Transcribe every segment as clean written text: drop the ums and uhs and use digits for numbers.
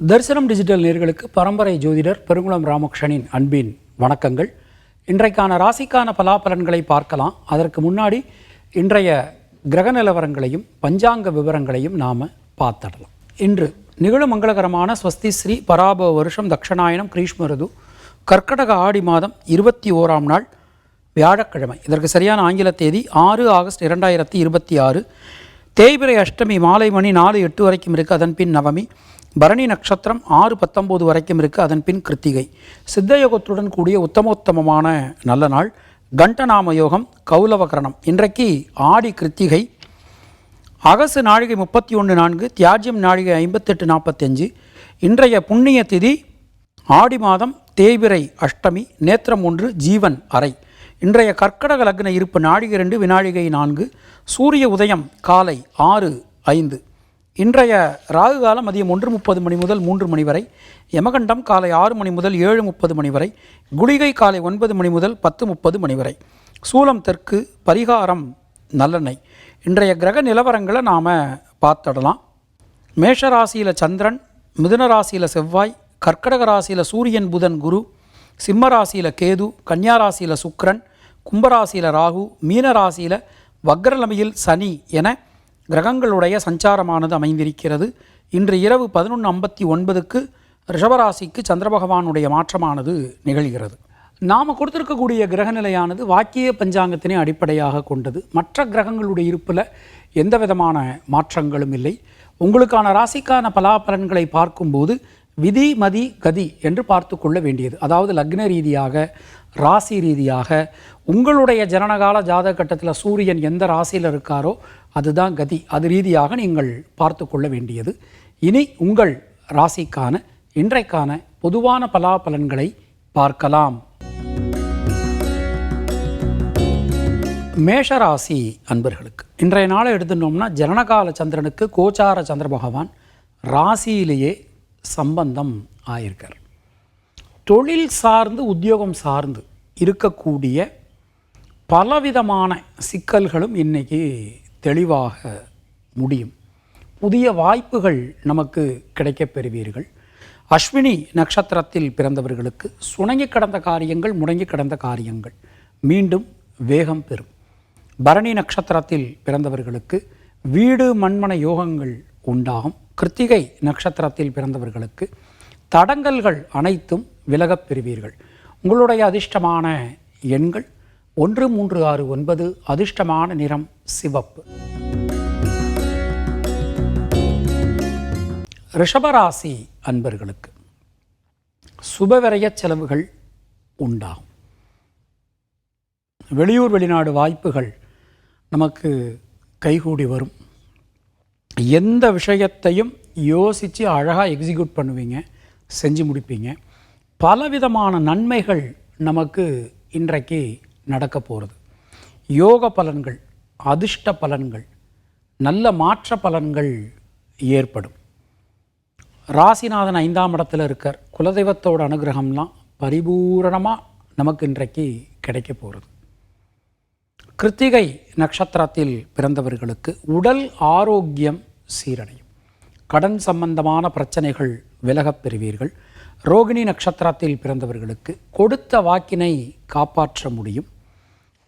தரிசனம் டிஜிட்டல் நேயர்களுக்கு பரம்பரை ஜோதிடர் பெருங்குளம் ராமகிருஷ்ணனின் அன்பின் வணக்கங்கள். இன்றைக்கான ராசிக்கான பலாபலன்களை பார்க்கலாம். அதற்கு முன்னாடி இன்றைய கிரக நிலவரங்களையும் பஞ்சாங்க விவரங்களையும் நாம் பார்த்துடலாம். இன்று நிகழும் மங்களகரமான ஸ்வஸ்தி ஸ்ரீ பராபவ வருஷம் தக்ஷணாயனம் கிரீஷ்ம ருது கர்க்கடக ஆடி மாதம் 21ஆம் நாள் வியாழக்கிழமை. இதற்கு சரியான ஆங்கில தேதி 6 ஆகஸ்ட் 2026. தேய்பிறை அஷ்டமி மாலை மணி 4:08 வரைக்கும் இருக்குது. அதன் பின் நவமி. பரணி நட்சத்திரம் 6:19 வரைக்கும் இருக்குது. அதன் பின் கிருத்திகை. சித்தயோகத்துடன் கூடிய உத்தமோத்தமமான நல்ல நாள். கண்டநாம யோகம், கௌலவகரணம். இன்றைக்கு ஆடி கிருத்திகை. அகசு நாழிகை 31:04, தியாஜ்யம் நாழிகை 58:45. இன்றைய புண்ணிய திதி ஆடி மாதம் தேய்பிறை அஷ்டமி, நேத்திரம் 1, ஜீவன் அறை. இன்றைய கர்க்கடக லக்ன இருப்பு நாழிகை 2, வினாழிகை 4. சூரிய உதயம் காலை 6:05. இன்றைய ராகு காலம் மதியம் 1:30 மணி முதல் 3 மணி வரை. யமகண்டம் காலை 6 மணி முதல் 7:30 மணி வரை. குளிகை காலை 9 மணி முதல் 10:30 மணி வரை. சூலம் தெற்கு, பரிகாரம் நல்லெண்ணெய். இன்றைய கிரக நிலவரங்களை நாம் பார்த்துடலாம். மேஷ ராசியில் சந்திரன், மிதுன ராசியில் செவ்வாய், கர்க்கடக ராசியில் சூரியன் புதன் குரு, சிம்ம ராசியில் கேது, கன்னியா ராசியில் சுக்கிரன், கும்பராசியில் ராகு, மீன ராசியில் வக்ரலமையில் சனி என கிரகங்களுடைய சஞ்சாரமானது அமைந்திருக்கிறது. இன்று இரவு 11:59க்கு ரிஷபராசிக்கு சந்திர பகவானுடைய மாற்றமானது நிகழ்கிறது. நாம் கொடுத்திருக்கக்கூடிய கிரகநிலையானது வாக்கிய பஞ்சாங்கத்தினை அடிப்படையாக கொண்டது. மற்ற கிரகங்களுடைய இருப்பில் எந்த விதமான மாற்றங்களும் இல்லை. உங்களுக்கான ராசிக்கான பலாபலன்களை பார்க்கும்போது விதி மதி கதி என்று பார்த்து கொள்ள வேண்டியது. அதாவது லக்ன ரீதியாக, ராசி ரீதியாக, உங்களுடைய ஜனனகால ஜாதக கட்டத்தில் சூரியன் எந்த ராசியில் இருக்காரோ அதுதான் கதி. அது ரீதியாக நீங்கள் பார்த்து கொள்ள வேண்டியது. இனி உங்கள் ராசிக்கான இன்றைக்கான பொதுவான பலாபலன்களை பார்க்கலாம். மேஷராசி அன்பர்களுக்கு இன்றைய நாளை எடுத்துட்டோம்னா, ஜனனகால சந்திரனுக்கு கோச்சார சந்திர பகவான் ராசியிலேயே சம்பந்தம் ஆயிருக்கார். தொழில் சார்ந்து, உத்தியோகம் சார்ந்து இருக்கக்கூடிய பலவிதமான சிக்கல்களும் இன்றைக்கி தெளிவாக முடியும். புதிய வாய்ப்புகள் நமக்கு கிடைக்கப் பெறுவீர்கள். அஸ்வினி நட்சத்திரத்தில் பிறந்தவர்களுக்கு சுணங்கி கடந்த காரியங்கள், முடங்கி கடந்த காரியங்கள் மீண்டும் வேகம் பெறும். பரணி நட்சத்திரத்தில் பிறந்தவர்களுக்கு வீடு மண்மனை யோகங்கள் உண்டாகும். கிருத்திகை நட்சத்திரத்தில் பிறந்தவர்களுக்கு தடங்கல்கள் அனைத்தும் விலகப் பெறுவீர்கள். உங்களுடைய அதிர்ஷ்டமான எண்கள் 1, 3, 6, 9. அதிர்ஷ்டமான நிறம் சிவப்பு. ரிஷபராசி அன்பர்களுக்கு சுபவிரய செலவுகள் உண்டாகும். வெளியூர் வெளிநாடு வாய்ப்புகள் நமக்கு கைகூடி வரும். எந்த விஷயத்தையும் யோசித்து அழகாக எக்ஸிக்யூட் பண்ணுவீங்க, செஞ்சு முடிப்பீங்க. பலவிதமான நன்மைகள் நமக்கு இன்றைக்கு நடக்க போகிறது. யோக பலன்கள், அதிர்ஷ்ட பலன்கள், நல்ல மாற்ற பலன்கள் ஏற்படும். ராசிநாதன் 5ஆம் இடத்துல இருக்கார். குலதெய்வத்தோட அனுகிரகம்லாம் பரிபூரணமாக நமக்கு இன்றைக்கு கிடைக்க போகிறது. கிருத்திகை நட்சத்திரத்தில் பிறந்தவர்களுக்கு உடல் ஆரோக்கியம் சீரடையும். கடன் சம்பந்தமான பிரச்சனைகள் விலகப் பெறுவீர்கள். ரோகிணி நட்சத்திரத்தில் பிறந்தவர்களுக்கு கொடுத்த வாக்கினை காப்பாற்ற முடியும்.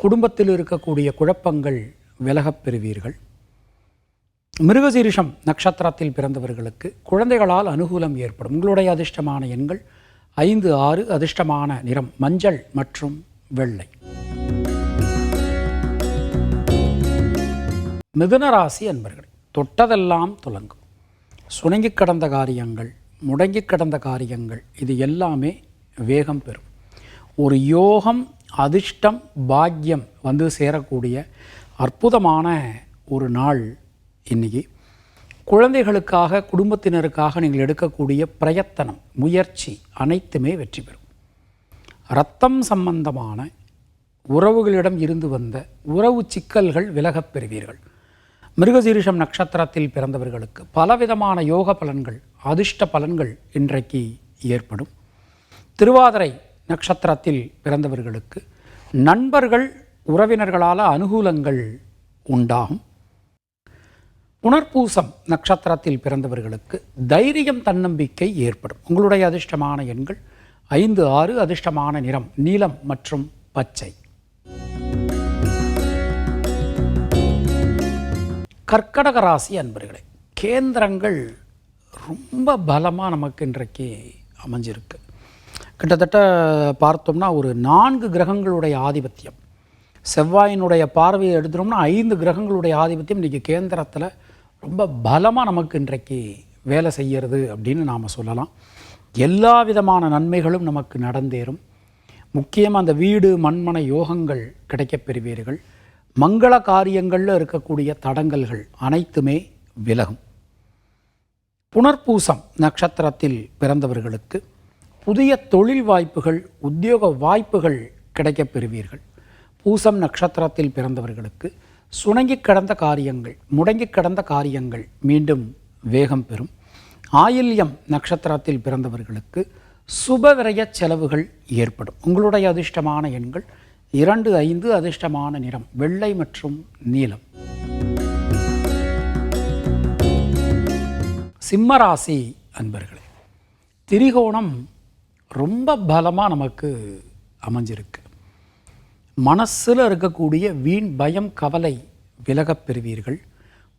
குடும்பத்தில் இருக்கக்கூடிய குழப்பங்கள் விலகப் பெறுவீர்கள். மிருகசீரிஷம் நட்சத்திரத்தில் பிறந்தவர்களுக்கு குழந்தைகளால் அனுகூலம் ஏற்படும். உங்களுடைய அதிர்ஷ்டமான எண்கள் 5, 6. அதிர்ஷ்டமான நிறம் மஞ்சள் மற்றும் வெள்ளை. மிதுன ராசி அன்பர்கள் தொட்டதெல்லாம் துலங்கும். சுணங்கி கடந்த காரியங்கள், முடங்கி கடந்த காரியங்கள், இது எல்லாமே வேகம் பெறும். ஒரு யோகம், அதிர்ஷ்டம், பாக்கியம் வந்து சேரக்கூடிய அற்புதமான ஒரு நாள் இன்னைக்கு. குழந்தைகளுக்காக, குடும்பத்தினருக்காக நீங்கள் எடுக்கக்கூடிய பிரயத்தனம், முயற்சி அனைத்துமே வெற்றி பெறும். இரத்தம் சம்பந்தமான உறவுகளிடம் இருந்து வந்த உறவு சிக்கல்கள் விலகப் பெறுவீர்கள். மிருகசீரிஷம் நட்சத்திரத்தில் பிறந்தவர்களுக்கு பலவிதமான யோக பலன்கள், அதிர்ஷ்ட பலன்கள் இன்றைக்கு ஏற்படும். திருவாதிரை நட்சத்திரத்தில் பிறந்தவர்களுக்கு நண்பர்கள், உறவினர்களால் அனுகூலங்கள் உண்டாகும். புனர்பூசம் நட்சத்திரத்தில் பிறந்தவர்களுக்கு தைரியம் தன்னம்பிக்கை ஏற்படும். உங்களுடைய அதிர்ஷ்டமான எண்கள் 5, 6. அதிர்ஷ்டமான நிறம் நீலம் மற்றும் பச்சை. கர்க்கடக ராசி அன்பர்களே, கேந்திரங்கள் ரொம்ப பலமாக நமக்கு இன்றைக்கு அமைஞ்சிருக்கு. கிட்டத்தட்ட பார்த்தோம்னா ஒரு 4 கிரகங்களுடைய ஆதிபத்தியம், செவ்வாயினுடைய பார்வையை எடுத்துட்டோம்னா 5 கிரகங்களுடைய ஆதிபத்தியம் இன்றைக்கி கேந்திரத்தில் ரொம்ப பலமாக நமக்கு இன்றைக்கு வேலை செய்கிறது அப்படின்னு நாம் சொல்லலாம். எல்லா விதமான நன்மைகளும் நமக்கு நடந்தேறும். முக்கியமாக அந்த வீடு மண்மனை யோகங்கள் கிடைக்கப் பெறுவீர்கள். மங்கள காரியங்களில் இருக்கக்கூடிய தடங்கல்கள் அனைத்துமே விலகும். புனர்பூசம் நட்சத்திரத்தில் பிறந்தவர்களுக்கு புதிய தொழில் வாய்ப்புகள், உத்தியோக வாய்ப்புகள் கிடைக்கப் பெறுவீர்கள். பூசம் நட்சத்திரத்தில் பிறந்தவர்களுக்கு சுணங்கி கிடந்த காரியங்கள், முடங்கி கிடந்த காரியங்கள் மீண்டும் வேகம் பெறும். ஆயில்யம் நட்சத்திரத்தில் பிறந்தவர்களுக்கு சுபவிரய செலவுகள் ஏற்படும். உங்களுடைய அதிர்ஷ்டமான எண்கள் 2, 5. அதிர்ஷ்டமான நிறம் வெள்ளை மற்றும் நீலம். சிம்மராசி அன்பர்களே, திரிகோணம் ரொம்ப பலமாக நமக்கு அமைஞ்சிருக்கு. மனசில் இருக்கக்கூடிய வீண் பயம் கவலை விலகப் பெறுவீர்கள்.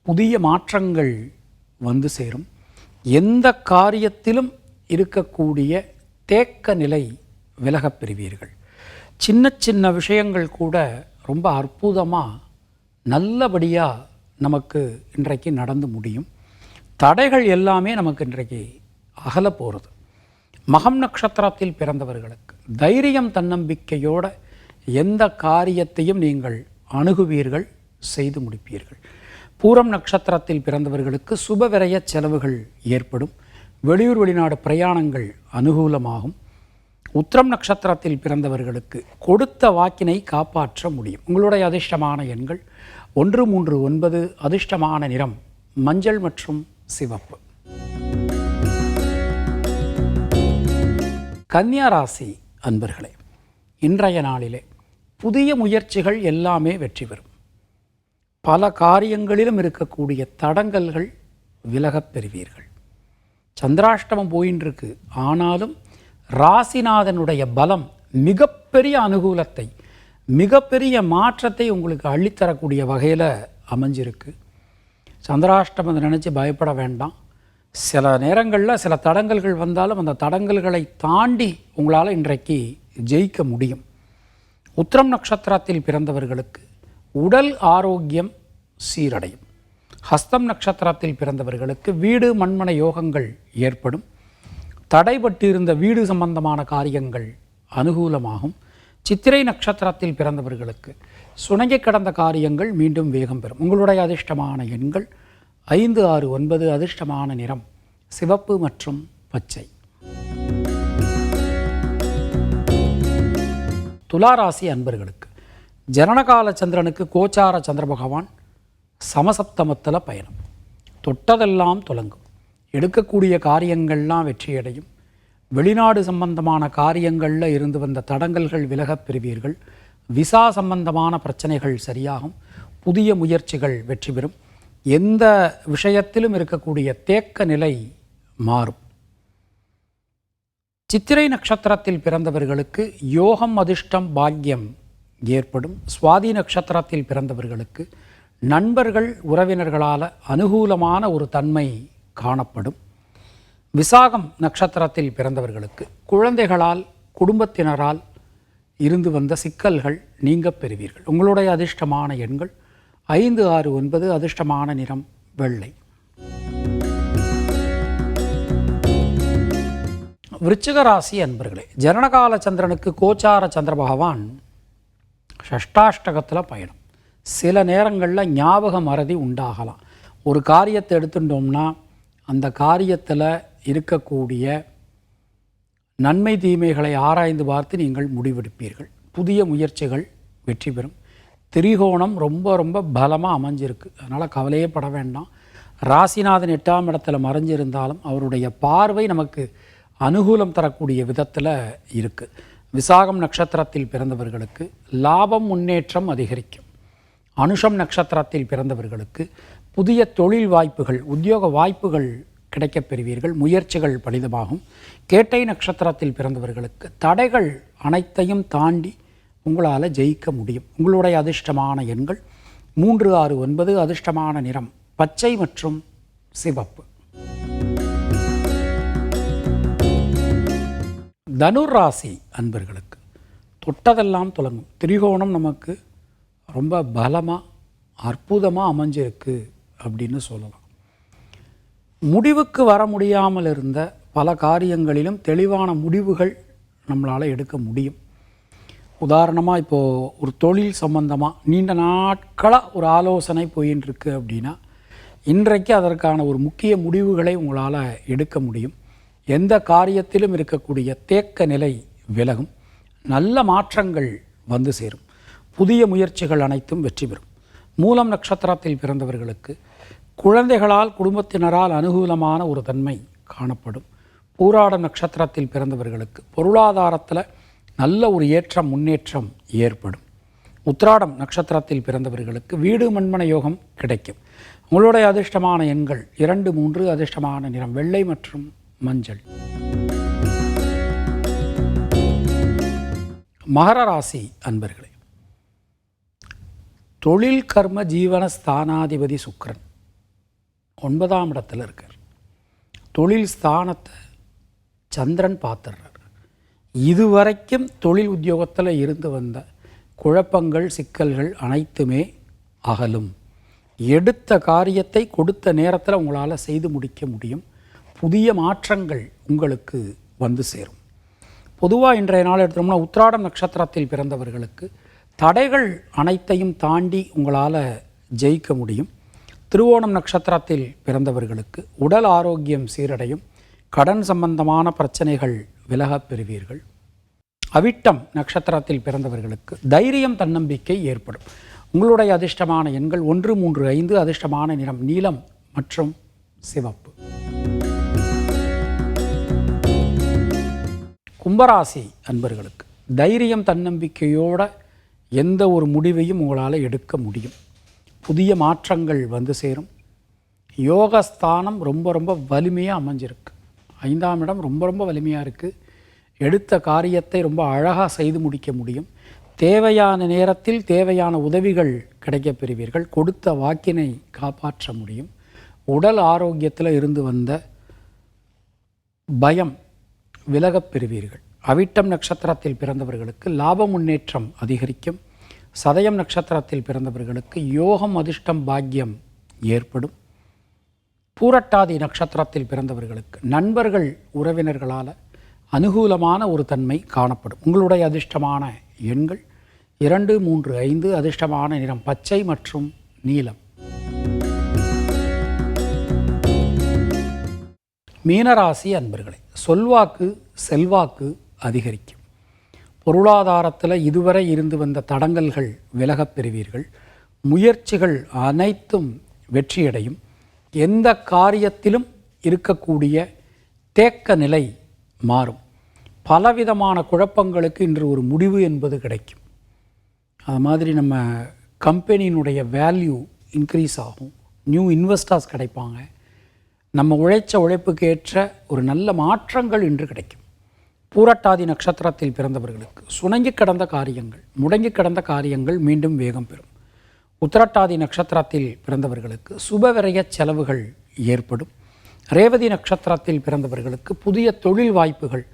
புதிய மாற்றங்கள் வந்து சேரும். எந்த காரியத்திலும் இருக்கக்கூடிய தேக்க நிலை விலகப் பெறுவீர்கள். சின்ன சின்ன விஷயங்கள் கூட ரொம்ப அற்புதமாக நல்லபடியாக நமக்கு இன்றைக்கு நடந்து முடியும். தடைகள் எல்லாமே நமக்கு இன்றைக்கு அகல போகிறது. மகம் நட்சத்திரத்தில் பிறந்தவர்களுக்கு தைரியம் தன்னம்பிக்கையோடு எந்த காரியத்தையும் நீங்கள் அணுகுவீர்கள், செய்து முடிப்பீர்கள். பூரம் நட்சத்திரத்தில் பிறந்தவர்களுக்கு சுபவிரய செலவுகள் ஏற்படும். வெளியூர் வெளிநாடு பிரயாணங்கள் அனுகூலமாகும். உத்திரம் நட்சத்திரத்தில் பிறந்தவர்களுக்கு கொடுத்த வாக்கினை காப்பாற்ற முடியும். உங்களுடைய அதிர்ஷ்டமான எண்கள் 1, 3, 9. அதிர்ஷ்டமான நிறம் மஞ்சள் மற்றும் சிவப்பு. கன்னியா ராசி அன்பர்களே, இன்றைய நாளிலே புதிய முயற்சிகள் எல்லாமே வெற்றி பெறும். பல காரியங்களிலும் இருக்கக்கூடிய தடங்கல்கள் விலகப் பெறுவீர்கள். சந்திராஷ்டமம் போயின்னு இருக்கு, ஆனாலும் ராசிநாதனுடைய பலம் மிகப்பெரிய அனுகூலத்தை, மிகப்பெரிய மாற்றத்தை உங்களுக்கு அள்ளித்தரக்கூடிய வகையில் அமைஞ்சிருக்கு. சந்திராஷ்டமத்தை நினச்சி பயப்பட வேண்டாம். சில நேரங்களில் சில தடங்கல்கள் வந்தாலும் அந்த தடங்கல்களை தாண்டி உங்களால் இன்றைக்கு ஜெயிக்க முடியும். உத்திரம் நட்சத்திரத்தில் பிறந்தவர்களுக்கு உடல் ஆரோக்கியம் சீரடையும். ஹஸ்தம் நட்சத்திரத்தில் பிறந்தவர்களுக்கு வீடு மண்மனை யோகங்கள் ஏற்படும். தடைபட்டிருந்த வீடு சம்பந்தமான காரியங்கள் அனுகூலமாகும். சித்திரை நட்சத்திரத்தில் பிறந்தவர்களுக்கு சுணங்கி கிடந்த காரியங்கள் மீண்டும் வேகம் பெறும். உங்களுடைய அதிர்ஷ்டமான எண்கள் 5, 6, 9. அதிர்ஷ்டமான நிறம் சிவப்பு மற்றும் பச்சை. துளாராசி அன்பர்களுக்கு ஜனனகால சந்திரனுக்கு கோச்சார சந்திர பகவான் சமசப்தமத்தில் பயணம். தொட்டதெல்லாம் துலங்கும். எடுக்கக்கூடிய காரியங்கள்லாம் வெற்றியடையும். வெளிநாடு சம்பந்தமான காரியங்களில் இருந்து வந்த தடங்கல்கள் விலகப் பெறுவீர்கள். விசா சம்பந்தமான பிரச்சனைகள் சரியாகும். புதிய முயற்சிகள் வெற்றி பெறும். எந்த விஷயத்திலும் இருக்கக்கூடிய தேக்க நிலை மாறும். சித்திரை நட்சத்திரத்தில் பிறந்தவர்களுக்கு யோகம் அதிர்ஷ்டம் பாக்கியம் ஏற்படும். சுவாதி நட்சத்திரத்தில் பிறந்தவர்களுக்கு நண்பர்கள் உறவினர்களால் அனுகூலமான ஒரு தன்மை காணப்படும். விசாகம் நட்சத்திரத்தில் பிறந்தவர்களுக்கு குழந்தைகளால் குடும்பத்தினரால் இருந்து வந்த சிக்கல்கள் நீங்க பெறுவீர்கள். உங்களுடைய அதிர்ஷ்டமான எண்கள் 5, 6, 9. அதிர்ஷ்டமான நிறம் வெள்ளை. விருச்சிக ராசி அன்பர்களே, ஜனனகால சந்திரனுக்கு கோச்சார சந்திர பகவான் ஷஷ்டாஷ்டகத்தில் பயணம். சில நேரங்களில் ஞாபக மறதி உண்டாகலாம். ஒரு காரியத்தை எடுத்துட்டோம்னா அந்த காரியத்தில் இருக்கக்கூடிய நன்மை தீமைகளை ஆராய்ந்து பார்த்து நீங்கள் முடிவெடுப்பீர்கள். புதிய முயற்சிகள் வெற்றி பெறும். திரிகோணம் ரொம்ப ரொம்ப பலமாக அமைஞ்சிருக்கு, அதனால் கவலையே பட வேண்டாம். ராசிநாதன் 8ஆம் இடத்துல மறைஞ்சிருந்தாலும் அவருடைய பார்வை நமக்கு அனுகூலம் தரக்கூடிய விதத்தில் இருக்குது. விசாகம் நட்சத்திரத்தில் பிறந்தவர்களுக்கு லாபம் முன்னேற்றம் அதிகரிக்கும். அனுஷம் நட்சத்திரத்தில் பிறந்தவர்களுக்கு புதிய தொழில் வாய்ப்புகள், உத்தியோக வாய்ப்புகள் கிடைக்கப் பெறுவீர்கள். முயற்சிகள் பலிதமாகும். கேட்டை நட்சத்திரத்தில் பிறந்தவர்களுக்கு தடைகள் அனைத்தையும் தாண்டி உங்களால் ஜெயிக்க முடியும். உங்களுடைய அதிர்ஷ்டமான எண்கள் 3, 6, 9. அதிர்ஷ்டமான நிறம் பச்சை மற்றும் சிவப்பு. தனுர் ராசி அன்பர்களுக்கு தொட்டதெல்லாம் துலங்கும். திரிகோணம் நமக்கு ரொம்ப பலமாக அற்புதமாக அமைஞ்சிருக்கு அப்படின்னு சொல்லலாம். முடிவுக்கு வர முடியாமல் இருந்த பல காரியங்களிலும் தெளிவான முடிவுகள் நம்மளால் எடுக்க முடியும். உதாரணமாக இப்போது ஒரு தொழில் சம்பந்தமாக நீண்ட நாட்களாக ஒரு ஆலோசனை போயின்னு இருக்கு அப்படின்னா இன்றைக்கு அதற்கான ஒரு முக்கிய முடிவுகளை உங்களால் எடுக்க முடியும். எந்த காரியத்திலும் இருக்கக்கூடிய தேக்க நிலை விலகும். நல்ல மாற்றங்கள் வந்து சேரும். புதிய முயற்சிகள் அனைத்தும் வெற்றி பெறும். மூலம் நட்சத்திரத்தில் பிறந்தவர்களுக்கு குழந்தைகளால் குடும்பத்தினரால் அனுகூலமான ஒரு தன்மை காணப்படும். பூராடம் நட்சத்திரத்தில் பிறந்தவர்களுக்கு பொருளாதாரத்தில் நல்ல ஒரு ஏற்றம், முன்னேற்றம் ஏற்படும். உத்திராடம் நட்சத்திரத்தில் பிறந்தவர்களுக்கு வீடு மண்மனை யோகம் கிடைக்கும். உங்களுடைய அதிர்ஷ்டமான எண்கள் 2, 3. அதிர்ஷ்டமான நிறம் வெள்ளை மற்றும் மஞ்சள். மகர ராசி அன்பர்களே, தொழில் கர்ம ஜீவன ஸ்தானாதிபதி சுக்கிரன் 9ஆம் இடத்துல இருக்கார். தொழில் ஸ்தானத்தை சந்திரன் பார்த்துடுறார். இதுவரைக்கும் தொழில் உத்தியோகத்தில் இருந்து வந்த குழப்பங்கள், சிக்கல்கள் அனைத்துமே அகலும். எடுத்த காரியத்தை கொடுத்த நேரத்தில் உங்களால் செய்து முடிக்க முடியும். புதிய மாற்றங்கள் உங்களுக்கு வந்து சேரும். பொதுவாக இன்றைய நாள் எடுத்தோம்னா உத்திராடம் நட்சத்திரத்தில் பிறந்தவர்களுக்கு தடைகள் அனைத்தையும் தாண்டி உங்களால் ஜெயிக்க முடியும். திருவோணம் நட்சத்திரத்தில் பிறந்தவர்களுக்கு உடல் ஆரோக்கியம் சீரடையும். கடன் சம்பந்தமான பிரச்சனைகள் விலகப் பெறுவீர்கள். அவிட்டம் நட்சத்திரத்தில் பிறந்தவர்களுக்கு தைரியம், தன்னம்பிக்கை ஏற்படும். உங்களுடைய அதிர்ஷ்டமான எண்கள் 1, 3, 5. அதிர்ஷ்டமான நிறம் நீலம் மற்றும் சிவப்பு. கும்பராசி அன்பர்களுக்கு தைரியம், தன்னம்பிக்கையோட எந்த ஒரு முடிவையும் உங்களால் எடுக்க முடியும். புதிய மாற்றங்கள் வந்து சேரும். யோகஸ்தானம் ரொம்ப வலிமையாக அமைஞ்சிருக்கு. 5ஆம் இடம் ரொம்ப வலிமையாக இருக்குது. எடுத்த காரியத்தை ரொம்ப அழகாக செய்து முடிக்க முடியும். தேவையான நேரத்தில் தேவையான உதவிகள் கிடைக்கப் பெறுவீர்கள். கொடுத்த வாக்கினை காப்பாற்ற முடியும். உடல் ஆரோக்கியத்தில் இருந்து வந்த பயம் விலகப் பெறுவீர்கள். அவிட்டம் நட்சத்திரத்தில் பிறந்தவர்களுக்கு லாப முன்னேற்றம் அதிகரிக்கும். சதயம் நட்சத்திரத்தில் பிறந்தவர்களுக்கு யோகம், அதிர்ஷ்டம், பாக்கியம் ஏற்படும். பூரட்டாதி நட்சத்திரத்தில் பிறந்தவர்களுக்கு நண்பர்கள், உறவினர்களால் அனுகூலமான ஒரு தன்மை காணப்படும். உங்களுடைய அதிர்ஷ்டமான எண்கள் 2, 3, 5. அதிர்ஷ்டமான நிறம் பச்சை மற்றும் நீலம். மீனராசி அன்பர்களே, சொல்வாக்கு, செல்வாக்கு அதிகரிக்கும். பொருளாதாரத்தில் இதுவரை இருந்து வந்த தடங்கல்கள் விலகப் பெறுவீர்கள். முயற்சிகள் அனைத்தும் வெற்றியடையும். எந்த காரியத்திலும் இருக்கக்கூடிய தேக்க நிலை மாறும். பலவிதமான குழப்பங்களுக்கு இன்று ஒரு முடிவு என்பது கிடைக்கும். அது மாதிரி நம்ம கம்பெனியினுடைய வேல்யூ இன்க்ரீஸ் ஆகும். நியூ இன்வெஸ்டர்ஸ் கிடைப்பாங்க. நம்ம உழைச்ச உழைப்புக்கு ஏற்ற ஒரு நல்ல மாற்றங்கள் இன்று கிடைக்கும். பூரட்டாதி நட்சத்திரத்தில் பிறந்தவர்களுக்கு சுணங்கி கிடந்த காரியங்கள், முடங்கி கிடந்த காரியங்கள் மீண்டும் வேகம் பெறும். உத்திரட்டாதி நட்சத்திரத்தில் பிறந்தவர்களுக்கு சுபவிரய செலவுகள் ஏற்படும். ரேவதி நட்சத்திரத்தில் பிறந்தவர்களுக்கு புதிய தொழில் வாய்ப்புகள்,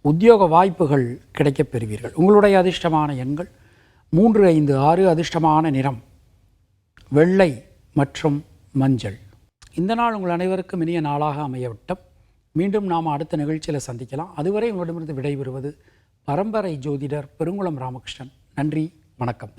உத்தியோக வாய்ப்புகள் கிடைக்கப் பெறுவீர்கள். உங்களுடைய அதிர்ஷ்டமான எண்கள் 3, 5, 6. அதிர்ஷ்டமான நிறம் வெள்ளை மற்றும் மஞ்சள். இந்த நாள் உங்கள் அனைவருக்கும் இனிய நாளாக அமையவிட்டும். மீண்டும் நாம் அடுத்த நிகழ்ச்சியில் சந்திக்கலாம். அதுவரை உங்களிடமிருந்து விடைபெறுவது பரம்பரை ஜோதிடர் பெருங்குளம் ராமகிருஷ்ணன். நன்றி, வணக்கம்.